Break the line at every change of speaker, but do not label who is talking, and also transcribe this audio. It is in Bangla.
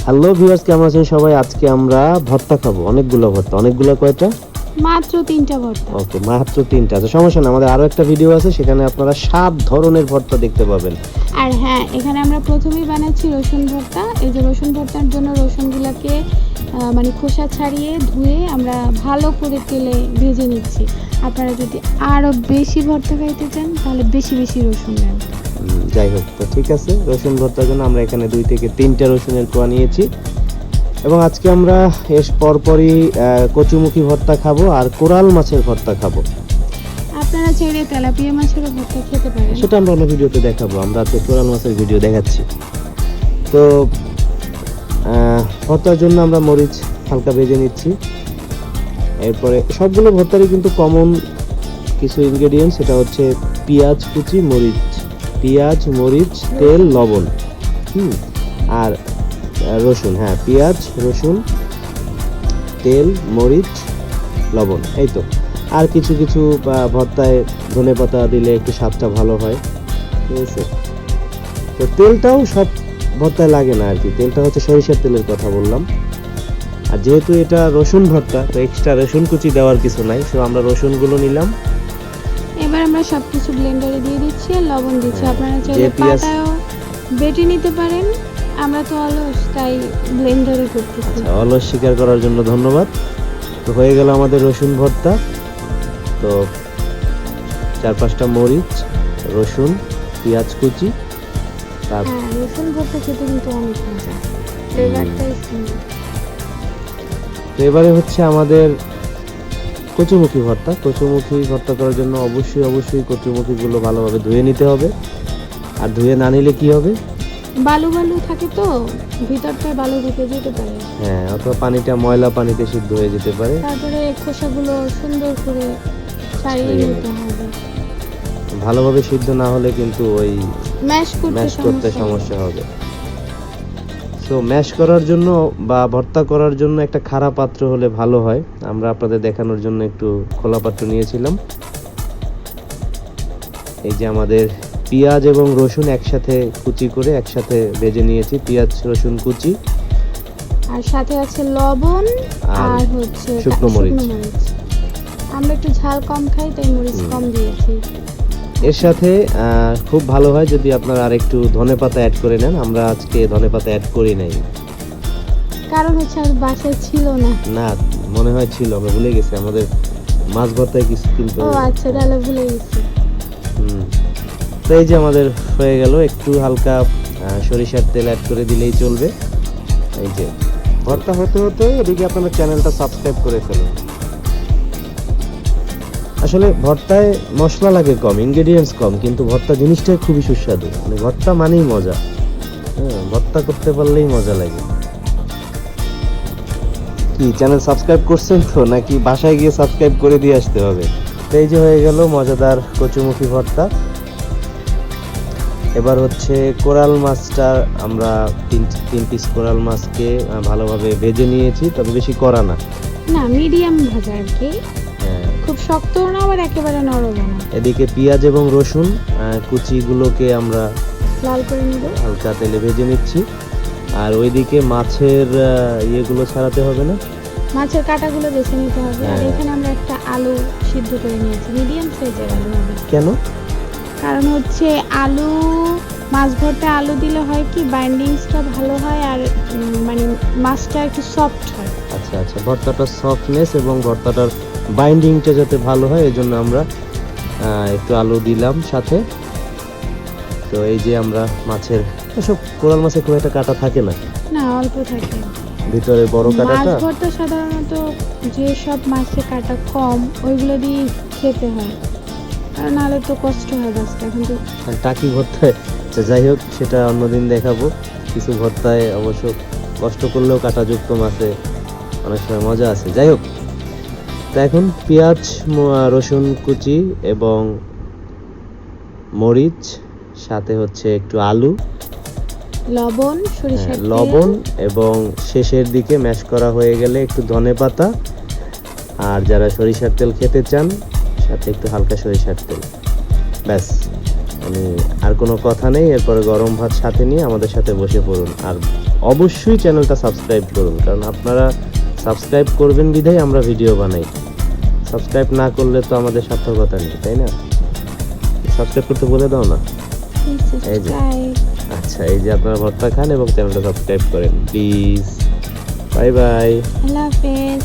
হ্যালো ভিউয়ার্স, কেমন আছেন সবাই? আজকে আমরা ভর্তা খাবো, অনেকগুলো কয়টা?
মাত্র 3টা ভর্তা।
ওকে, মাত্র 3টা। আচ্ছা, সমস্যা না, আমাদের আরো একটা ভিডিও আছে, সেখানে আপনারা 7 ধরনের ভর্তা দেখতে পাবেন।
আর হ্যাঁ, এখানে আমরা প্রথমেই বানাচ্ছি রসুন ভর্তা। এই যে রসুন ভর্তার জন্য রসুনগুলোকে মানে খোসা ছাড়িয়ে ধুয়ে আমরা ভালো করে তেলে ভেজে নিচ্ছি। আপনারা যদি আরও বেশি ভর্তা খাইতে চান তাহলে বেশি বেশি রসুন নেন।
যাই হোক, তো ঠিক আছে, রসুন ভর্তার জন্য আমরা এখানে 2 থেকে 3টা রসুনের কোয়া নিয়েছি। এবং আজকে আমরা এর পরপরই কচুমুখী ভর্তা খাবো আর কোরাল মাছের ভর্তা খাবো।
আপনারা চাইলে তেলাপিয়া মাছেরও ভর্তা খেতে পারেন,
সেটা আমরা অন্য ভিডিওতে দেখাবো। আমরা আজকে কোরাল মাছের ভিডিও দেখাচ্ছি। তো ভর্তার জন্য আমরা মরিচ হালকা ভেজে নিচ্ছি। এরপরে সবগুলো ভর্তারই কিন্তু কমন কিছু ইনগ্রেডিয়েন্টস, সেটা হচ্ছে পেঁয়াজ কুচি, পেঁয়াজ, মরিচ, তেল, লবণ, আর রসুন। হ্যাঁ, পেঁয়াজ, রসুন, তেল, মরিচ, লবণ, এই তো। আর কিছু কিছু ভর্তায় ধনেপাতা দিলে একটু স্বাদটা ভালো হয়, ঠিক আছে। তো তেলটাও সব ভর্তায় লাগে না আর কি, তেলটা হচ্ছে সরিষার তেলের কথা বললাম। আর যেহেতু এটা রসুন ভর্তা, তো এক্সট্রা রসুন কুচি দেওয়ার কিছু নাই, সো আমরা রসুনগুলো নিলাম।
এবার আমরা সবকিছু ব্লেন্ডারে দিয়ে দিচ্ছি আর লবণ দিচ্ছি। আপনারা
যে
চাইলে
পেঁয়াজ
পাটায়ও বেটে নিতে পারেন, আমরা তো অলস তাই ব্লেন্ডারে করতেছি।
অলস স্বীকার করার জন্য ধন্যবাদ। তো হয়ে গেল আমাদের রসুন ভর্তা। তো 4-5টা মরিচ, রসুন, পেঁয়াজ কুচি, তারপর
হ্যাঁ, রসুন ভর্তা খেতে কিন্তু অনেক মজা, ফ্লেভারটাই সুন্দর।
তো এবারে হচ্ছে আমাদের কচুমুখী ভর্তা করার জন্য অবশ্যই কচুমুখীগুলো ভালোভাবে ধুয়ে নিতে হবে। আর ধুয়ে না নিলে কি হবে?
বালু বালু থাকে তো, ভিতরটায় বালু ঢুকে যেতে পারে।
হ্যাঁ, অথবা পানিটা ময়লা পানিতে সিদ্ধ হয়ে যেতে পারে।
তারপরে খোসাগুলো সুন্দর করে ছাড়িয়ে নিতে হবে।
ভালোভাবে সিদ্ধ না হলে কিন্তু ওই
ম্যাশ
করতে সমস্যা হবে। সো ম্যাশ করার জন্য বা ভর্তা করার জন্য একটা খাড়া পাত্র হলে ভালো হয়। আমরা আপনাদের দেখানোর জন্য একটু খোলা পাত্র নিয়েছিলাম। এই যে আমাদের পেঁয়াজ এবং রসুন একসাথে কুচি করে একসাথে ভেজে নিয়েছি, পেঁয়াজ রসুন কুচি,
আর সাথে আছে লবণ আর হচ্ছে
শুকনো মরিচ।
আমরা একটু ঝাল কম খাই তাই মরিচ কম দিয়েছি।
এর সাথে খুব ভালো হয় যদি আপনারা আর একটু ধনেপাতা অ্যাড করে নেন। আমরা আজকে ধনেপাতা অ্যাড করি নাই,
কারণ হচ্ছে আর বাসায় ছিল না।
মনে হয় ছিল, আমরা ভুলে গেছি। আমাদের মাছ ভর্তায় কিছু কিন্তু
ও আচ্ছা, তাহলে ভুলে গেছি।
তো এই যে আমাদের হয়ে গেল, একটু হালকা সরিষার তেল অ্যাড করে দিলেই চলবে। এই যে ভর্তা হতে হতে এদিকে আপনারা চ্যানেলটা সাবস্ক্রাইব করে ফেলুন। আসলে ভর্তায় মশলা লাগে কম, ইনগ্রেডিয়েন্টস কম, কিন্তু ভর্তা জিনিসটা খুবই সুস্বাদু। মানে ভর্তা মানেই মজা। হ্যাঁ, ভর্তা করতে পারলেই মজা লাগে। কি চ্যানেল সাবস্ক্রাইব করছেন তো, নাকি বাসায় গিয়ে সাবস্ক্রাইব করে দিয়ে আসতে হবে? তো এই যে হয়ে গেল মজাদার কচুমুখী ভর্তা। এবার হচ্ছে কোরাল মাছটা, আমরা তিন পিস কোরাল মাছকে ভালোভাবে ভেজে নিয়েছি, তবে বেশি কড়া না,
মিডিয়াম ভাজা আর কি।
হ্যাঁ,
খুব শক্তও না আবার একেবারে নরমও না।
এদিকে পেঁয়াজ এবং রসুন কুচিগুলোকে আমরা
লাল করে নিব,
হালকা তেলে ভেজে নিচ্ছি। আর ওইদিকে মাছের ইয়েগুলো ছাড়াতে হবে না,
মাছের কাঁটাগুলো বেছে নিতে হবে। আর
হ্যাঁ।
এখানে আমরা একটা আলু সিদ্ধ করে নিয়েছি, মিডিয়াম সাইজের আলু হবে।
কেন?
কারণ হচ্ছে আলু, মাছ ভর্তায় আলু দিলে হয় কি বাইন্ডিংসটা ভালো হয় আর মানে মাছটা একটু সফট হয়।
আচ্ছা, ভর্তাটার সফটনেস এবং ভর্তাটার বাইন্ডিংটা যাতে ভালো হয়, এজন্য আমরা একটু আলু দিলাম সাথে। তো এই যে আমরা মাছের, সব কোরাল মাছে খুব একটা কাটা থাকে না,
অল্প থাকে
ভিতরে বড়
মাছ
কাটাটা।
ভর্তা সাধারণত যে সব মাছে কাটা কম ওইগুলো দিয়ে খেতে হয়, আর নাহলে তো কষ্ট হয় বাঁচতে। এখন তো
টাকি ভর্তায়, যাই হোক, সেটা অন্যদিন দেখাবো। কিছু ভর্তায় অবশ্য কষ্ট করলেও কাঁটাযুক্ত মাছে অনেক সময় মজা আছে। যাই হোক, তো এখন পেঁয়াজ, রসুন কুচি এবং মরিচ, সাথে হচ্ছে একটু আলু,
লবণ
এবং শেষের দিকে ম্যাশ করা হয়ে গেলে একটু ধনেপাতা, আর যারা সরিষার তেল খেতে চান সাথে একটু হালকা সরিষার তেল, ব্যাস আমি আর কোনো কথা নেই, এরপরে গরম ভাত সাথে নিয়ে আমাদের সাথে বসে পড়ুন। আর অবশ্যই চ্যানেলটা সাবস্ক্রাইব করুন, কারণ আপনারা সাবস্ক্রাইব করবেন বিধায় আমরা ভিডিও বানাই। সাবস্ক্রাইব না করলে তো আমাদের সার্থকতা নেই, তাই না? সাবস্ক্রাইব করতে বলে দাও না। এই যে।
সাবস্ক্রাইব।
আচ্ছা, এই যে আপনারা ভর্তা খান এবং চ্যানেলটা সাবস্ক্রাইব করেন প্লিজ। Bye bye.
আল্লাহ হাফেজ।